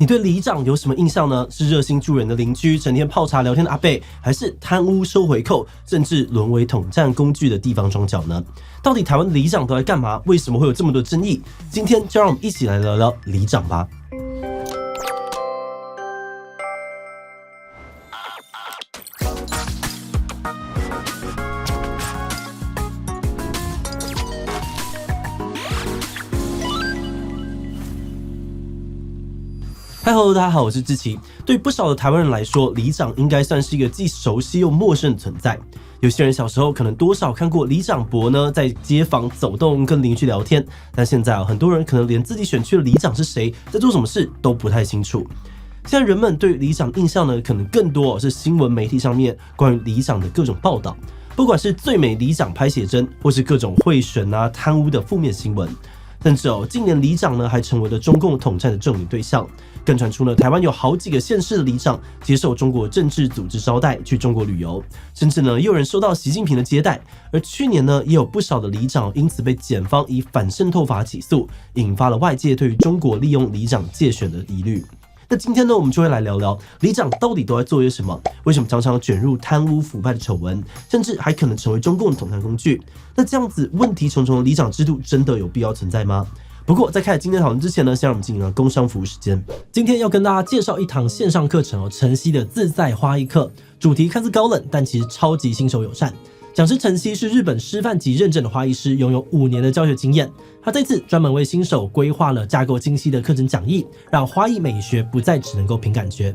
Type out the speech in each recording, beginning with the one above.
你对里长有什么印象呢？是热心助人的邻居，整天泡茶聊天的阿伯，还是贪污收回扣，甚至沦为统战工具的地方庄脚呢？到底台湾的里长都在干嘛？为什么会有这么多争议？今天就让我们一起来聊聊里长吧。Hello， 大家好，我是志奇。对不少的台湾人来说，里长应该算是一个既熟悉又陌生的存在。有些人小时候可能多少看过里长伯呢，在街坊走动跟邻居聊天，但现在很多人可能连自己选区的里长是谁，在做什么事都不太清楚。现在人们对里长印象呢，可能更多是新闻媒体上面关于里长的各种报道，不管是最美里长拍写真，或是各种贿选啊、贪污的负面新闻。甚至近年里长呢还成为了中共统战的重点对象，更传出呢台湾有好几个县市的里长接受中国政治组织招待去中国旅游，甚至呢也有人收到习近平的接待。而去年呢也有不少的里长因此被检方以反渗透法起诉，引发了外界对于中国利用里长介选的疑虑。那今天呢，我们就会来聊聊里长到底都在做些什么，为什么常常卷入贪污腐败的丑闻，甚至还可能成为中共的统战工具。那这样子问题重重的里长制度真的有必要存在吗？不过在开始今天讨论之前呢，先让我们进行工商服务时间。今天要跟大家介绍一堂线上课程晨曦的自在花艺课，主题看似高冷，但其实超级新手友善。讲师晨曦是日本师范级认证的花艺师，拥有5年的教学经验。他这次专门为新手规划了架构精细的课程讲义，让花艺美学不再只能够凭感觉。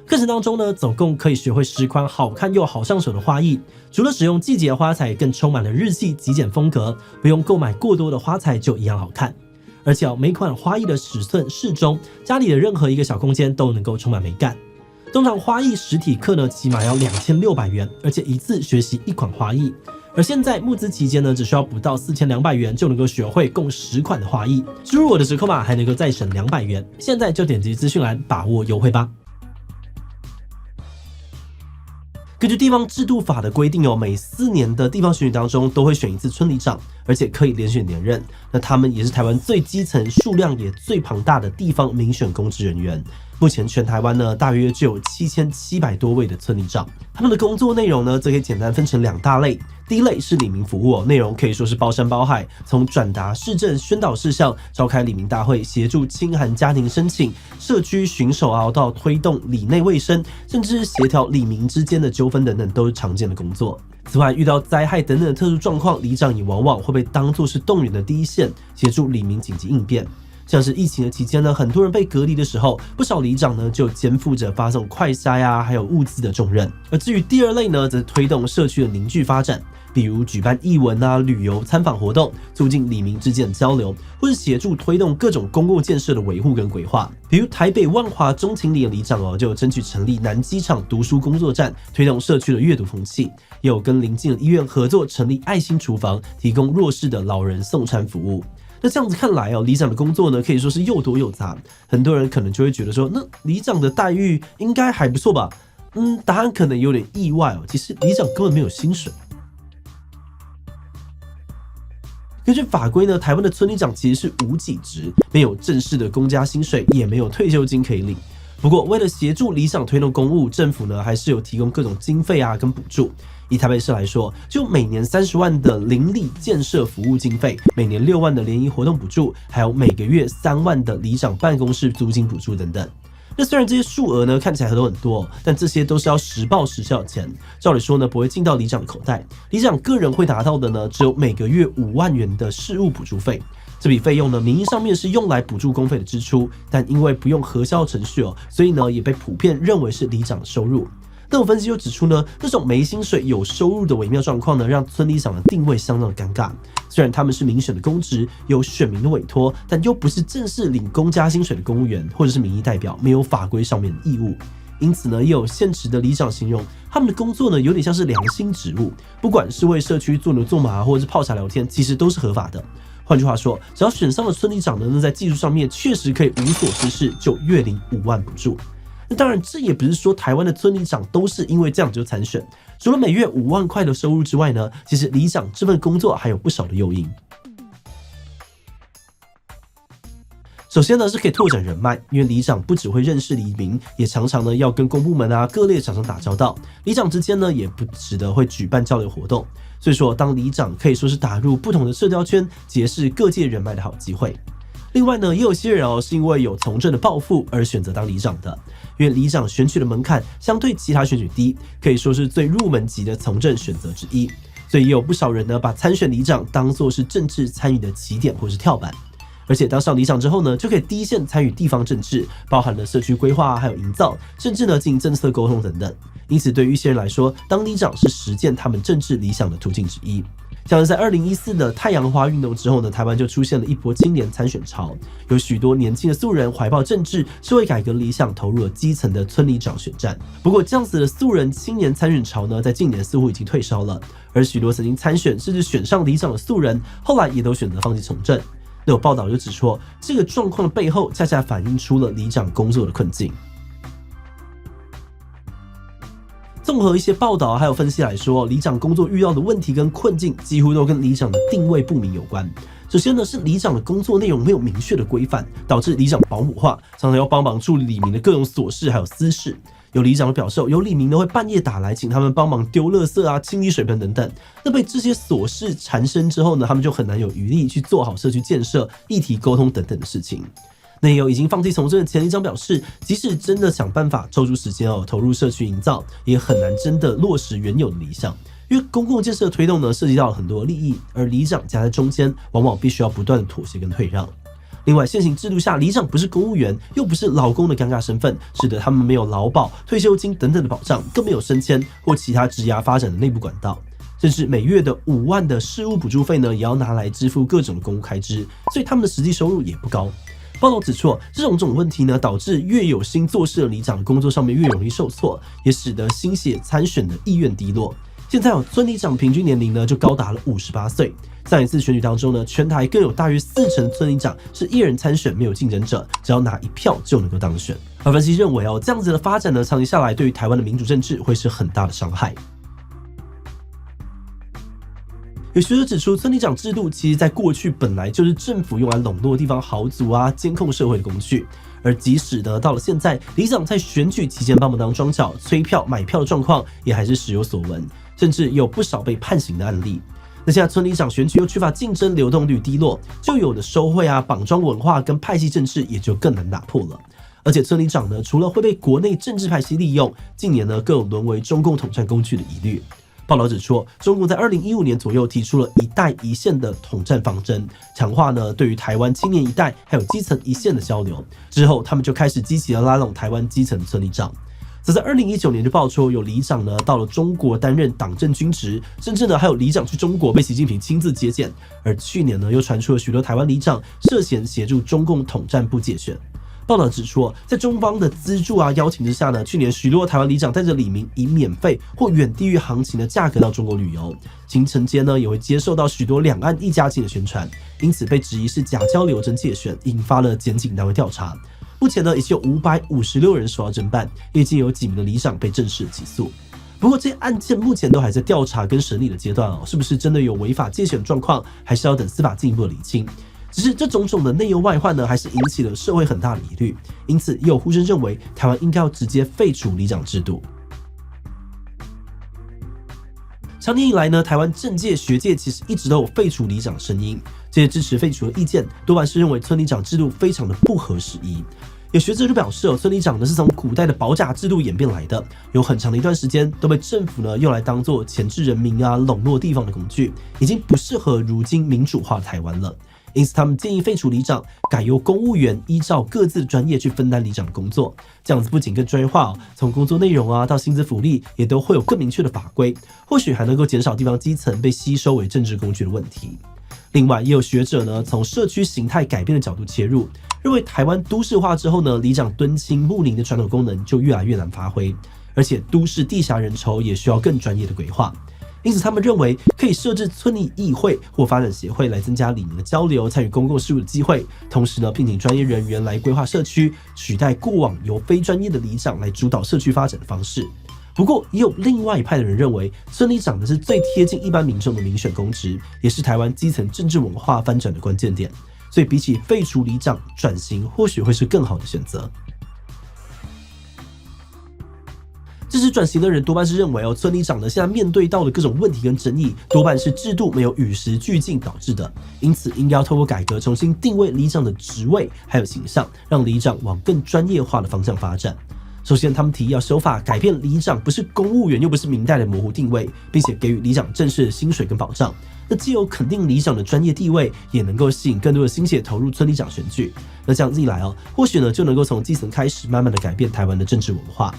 课程当中呢，总共可以学会10款好看又好上手的花艺，除了使用季节花材，更充满了日系极简风格，不用购买过多的花材就一样好看。而且每款花艺的尺寸适中，家里的任何一个小空间都能够充满美感。通常花艺实体课呢，起码要2600元，而且一次学习1款花艺。而现在募资期间呢，只需要不到4200元就能够学会共10款的花艺。输入我的折扣码还能够再省200元。现在就点击资讯栏把握优惠吧。根据地方制度法的规定每4年的地方选举当中都会选一次村里长，而且可以连选连任。那他们也是台湾最基层、数量也最庞大的地方民选公职人员。目前全台湾呢，大约就有7700多位的村里长。他们的工作内容呢，则可以简单分成2大类。第一类是里民服务内容可以说是包山包海，从转达市政宣导事项、召开里民大会、协助清寒家庭申请、社区巡守到推动里内卫生，甚至是协调里民之间的纠纷等等，都是常见的工作。此外，遇到灾害等等的特殊状况，里长也往往会被当作是动员的第一线，协助里民紧急应变。像是疫情的期间呢，很多人被隔离的时候，不少里长呢就肩负着发送快筛还有物资的重任。而至于第2类呢，则推动社区的凝聚发展，比如举办艺文旅游参访活动，促进里民之间的交流，或是协助推动各种公共建设的维护跟规划。比如台北万华中情里的里长就有争取成立南机场读书工作站，推动社区的阅读风气，也有跟邻近的医院合作成立爱心厨房，提供弱势的老人送餐服务。那这样子看来里长的工作呢，可以说是又多又杂。很多人可能就会觉得说，那里长的待遇应该还不错吧？答案可能有点意外其实里长根本没有薪水。根据法规呢，台湾的村里长其实是无给职，没有正式的公家薪水，也没有退休金可以领。不过，为了协助里长推动公务，政府呢还是有提供各种经费跟补助。以台北市来说，就每年30万的邻里建设服务经费，每年6万的联谊活动补助，还有每个月3万的里长办公室租金补助等等。那虽然这些数额呢看起来都很多，但这些都是要实报实销的钱，照理说呢不会进到里长的口袋。里长个人会拿到的呢，只有每个月5万元的事务补助费。这笔费用呢，名义上面是用来补助公费的支出，但因为不用核销程序所以呢也被普遍认为是里长的收入。但我分析又指出呢，这种没薪水有收入的微妙状况呢，让村里长的定位相当的尴尬。虽然他们是民选的公职，有选民的委托，但又不是正式领公家薪水的公务员或者是民意代表，没有法规上面的义务。因此呢，也有现职的里长形容他们的工作呢，有点像是良心职务，不管是为社区做牛做马，或者是泡茶聊天，其实都是合法的。换句话说，只要选上了村里长呢，在技术上面确实可以无所事事，就月领5万补助。那当然，这也不是说台湾的村里长都是因为这样就参选。除了每月5万块的收入之外呢，其实里长这份工作还有不少的诱因。首先呢是可以拓展人脉，因为里长不只会认识里民，也常常呢要跟公部门啊各类厂商打交道。里长之间呢也不时的会举办交流活动，所以说当里长可以说是打入不同的社交圈，结识各界人脉的好机会。另外呢，也有些人是因为有从政的抱负而选择当里长的，因为里长选举的门槛相对其他选举低，可以说是最入门级的从政选择之一。所以也有不少人呢把参选里长当作是政治参与的起点或是跳板。而且当上里长之后呢，就可以第一线参与地方政治，包含了社区规划还有营造，甚至呢进行政策沟通等等。因此对于一些人来说，当里长是实践他们政治理想的途径之一。像是在2014的太阳花运动之后呢，台湾就出现了一波青年参选潮，有许多年轻的素人怀抱政治、社会改革理想，投入了基层的村里长选战。不过这样子的素人青年参选潮呢，在近年似乎已经退烧了，而许多曾经参选甚至选上里长的素人，后来也都选择放弃从政。那有报道就指出，这个状况的背后恰恰反映出了里长工作的困境。综合一些报道还有分析来说，里长工作遇到的问题跟困境几乎都跟里长的定位不明有关。首先呢是里长的工作内容没有明确的规范，导致里长保姆化，常常要帮忙处理里民的各种琐事还有私事。有里长的表示，有里民呢会半夜打来，请他们帮忙丢垃圾啊、清理水盆等等。那被这些琐事缠身之后呢，他们就很难有余力去做好社区建设、议题沟通等等的事情。那也有已经放弃从政的前里长表示，即使真的想办法抽出时间投入社区营造，也很难真的落实原有的理想。因为公共建设的推动呢，涉及到了很多利益，而里长夹在中间，往往必须要不断的妥协跟退让。另外，现行制度下，里长不是公务员，又不是劳工的尴尬身份，使得他们没有劳保、退休金等等的保障，更没有升迁或其他职涯发展的内部管道，甚至每月的5万的事务补助费呢，也要拿来支付各种公务开支，所以他们的实际收入也不高。报道指出，这种问题呢，导致越有心做事的里长工作上面越容易受挫，也使得新血参选的意愿低落。现在村里长平均年龄呢就高达了58岁。上一次选举当中呢，全台更有大约40%村里长是一人参选，没有竞争者，只要拿1票就能够当选。而分析认为这样子的发展呢，长期下来对于台湾的民主政治会是很大的伤害。有学者指出，村里长制度其实在过去本来就是政府用来笼络地方豪族啊、监控社会的工具，而即使呢到了现在，里长在选举期间帮忙当庄脚、催票、买票的状况也还是时有所闻，甚至有不少被判刑的案例。那现在村里长选举又缺乏竞争，流动率低落，就有的收贿啊、绑庄文化跟派系政治也就更难打破了。而且村里长呢，除了会被国内政治派系利用，近年呢更有沦为中共统战工具的疑虑。报道指出，中共在2015年左右提出了一带一线的统战方针，强化呢对于台湾青年一代还有基层一线的交流。之后，他们就开始积极的拉拢台湾基层的村里长。则在2019年就爆出有里长呢到了中国担任党政军职，甚至呢还有里长去中国被习近平亲自接见。而去年呢又传出了许多台湾里长涉嫌协助中共统战部介选。报道指出，在中方的资助啊邀请之下呢，去年许多台湾里长带着里民以免费或远低于行情的价格到中国旅游，行程间呢也会接受到许多两岸一家亲的宣传，因此被质疑是假交流真介选，引发了检警单位调查。目前呢已经有556人受到侦办，已经有几名的里长被正式起诉。不过这些案件目前都还在调查跟审理的阶段是不是真的有违法介选状况，还是要等司法进一步的厘清。只是这种的内忧外患呢，还是引起了社会很大的疑虑，因此也有呼声认为台湾应该要直接废除里长制度。长年以来呢，台湾政界、学界其实一直都有废除里长的声音，这些支持废除的意见多半是认为村里长制度非常的不合时宜。有学者就表示村里长呢是从古代的保甲制度演变来的，有很长的一段时间都被政府呢用来当做钳制人民啊、笼络地方的工具，已经不适合如今民主化的台湾了。因此他们建议废除里长，改由公务员依照各自的专业去分担里长的工作，这样子不仅更专业化从工作内容啊到薪资福利也都会有更明确的法规，或许还能够减少地方基层被吸收为政治工具的问题。另外也有学者呢从社区形态改变的角度切入，认为台湾都市化之后呢，里长敦亲睦邻的传统功能就越来越难发挥，而且都市地狭人稠也需要更专业的规划。因此他们认为可以设置村里议会或发展协会来增加里民的交流、参与公共事务的机会，同时呢聘请专业人员来规划社区，取代过往由非专业的里长来主导社区发展的方式。不过也有另外一派的人认为，村里长的是最贴近一般民众的民选公职，也是台湾基层政治文化翻转的关键点。所以比起废除里长，转型或许会是更好的选择。支持转型的人多半是认为村里长呢现在面对到的各种问题跟争议，多半是制度没有与时俱进导致的，因此应该要透过改革重新定位里长的职位还有形象，让里长往更专业化的方向发展。首先，他们提议要修法改变里长不是公务员又不是民代的模糊定位，并且给予里长正式的薪水跟保障。那既有肯定里长的专业地位，也能够吸引更多的心血投入村里长选举。那这样子一来或许呢就能够从基层开始，慢慢的改变台湾的政治文化。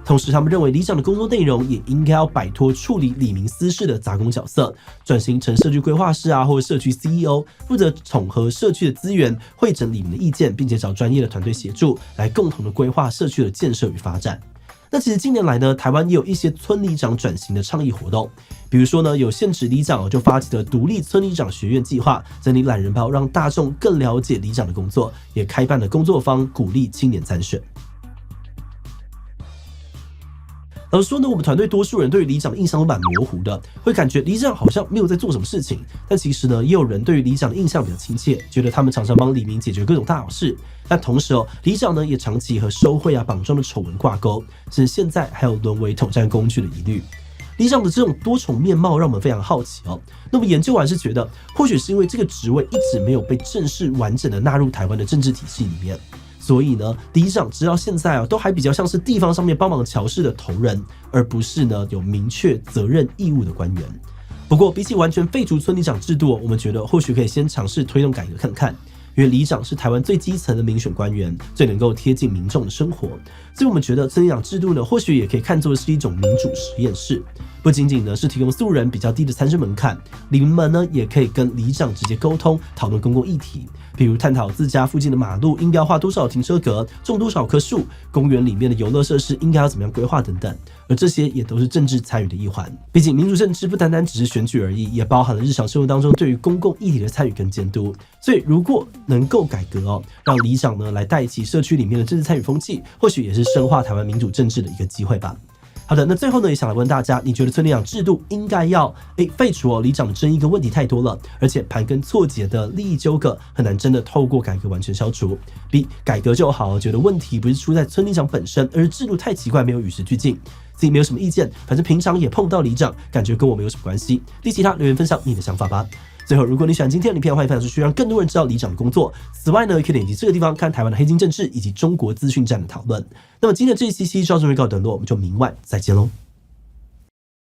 同时，他们认为里长的工作内容也应该要摆脱处理里民私事的杂工角色，转型成社区规划师或者社区 CEO， 负责统合社区的资源，汇整里民的意见，并且找专业的团队协助，来共同的规划社区的建设与发展。那其实近年来呢，台湾也有一些村里长转型的倡议活动，比如说呢，有现职里长就发起了独立村里长学院计划，整理懒人包，让大众更了解里长的工作，也开办了工作坊，鼓励青年参选。老实说呢，我们团队多数人对于里长的印象都蛮模糊的，会感觉里长好像没有在做什么事情。但其实呢，也有人对于里长的印象比较亲切，觉得他们常常帮里民解决各种大小事。但同时里长呢也长期和收贿绑桩的丑闻挂钩，甚至现在还有沦为统战工具的疑虑。里长的这种多重面貌让我们非常好奇那么研究完是觉得，或许是因为这个职位一直没有被正式完整的纳入台湾的政治体系里面。所以呢，里长直到现在都还比较像是地方上面帮忙乔事的头人，而不是呢有明确责任义务的官员。不过，比起完全废除村里长制度我们觉得或许可以先尝试推动改革看看，因为里长是台湾最基层的民选官员，最能够贴近民众的生活。所以我们觉得村里长制度呢，或许也可以看作是一种民主实验室，不仅仅呢是提供素人比较低的参政门槛，里民们呢也可以跟里长直接沟通，讨论公共议题。比如探讨自家附近的马路应该要画多少停车格，种多少棵树，公园里面的游乐设施应该要怎么样规划等等，而这些也都是政治参与的一环。毕竟民主政治不单单只是选举而已，也包含了日常生活当中对于公共议题的参与跟监督。所以如果能够改革让里长呢来带起社区里面的政治参与风气，或许也是深化台湾民主政治的一个机会吧。好的，那最后呢，也想来问大家，你觉得村里长制度应该要废除里长的争议跟问题太多了，而且盘根错节的利益纠葛很难真的透过改革完全消除。B 改革就好，觉得问题不是出在村里长本身，而是制度太奇怪，没有与时俱进。自己没有什么意见，反正平常也碰不到里长，感觉跟我没有什么关系。第其他留言分享你的想法吧。最后，如果你喜欢今天的影片，欢迎分享出去，让更多人知道里长的工作。此外呢，也可以点击这个地方看台湾的黑金政治以及中国资讯战的讨论。那么今天的这一期就到这边告一段落，我们就明晚再见喽。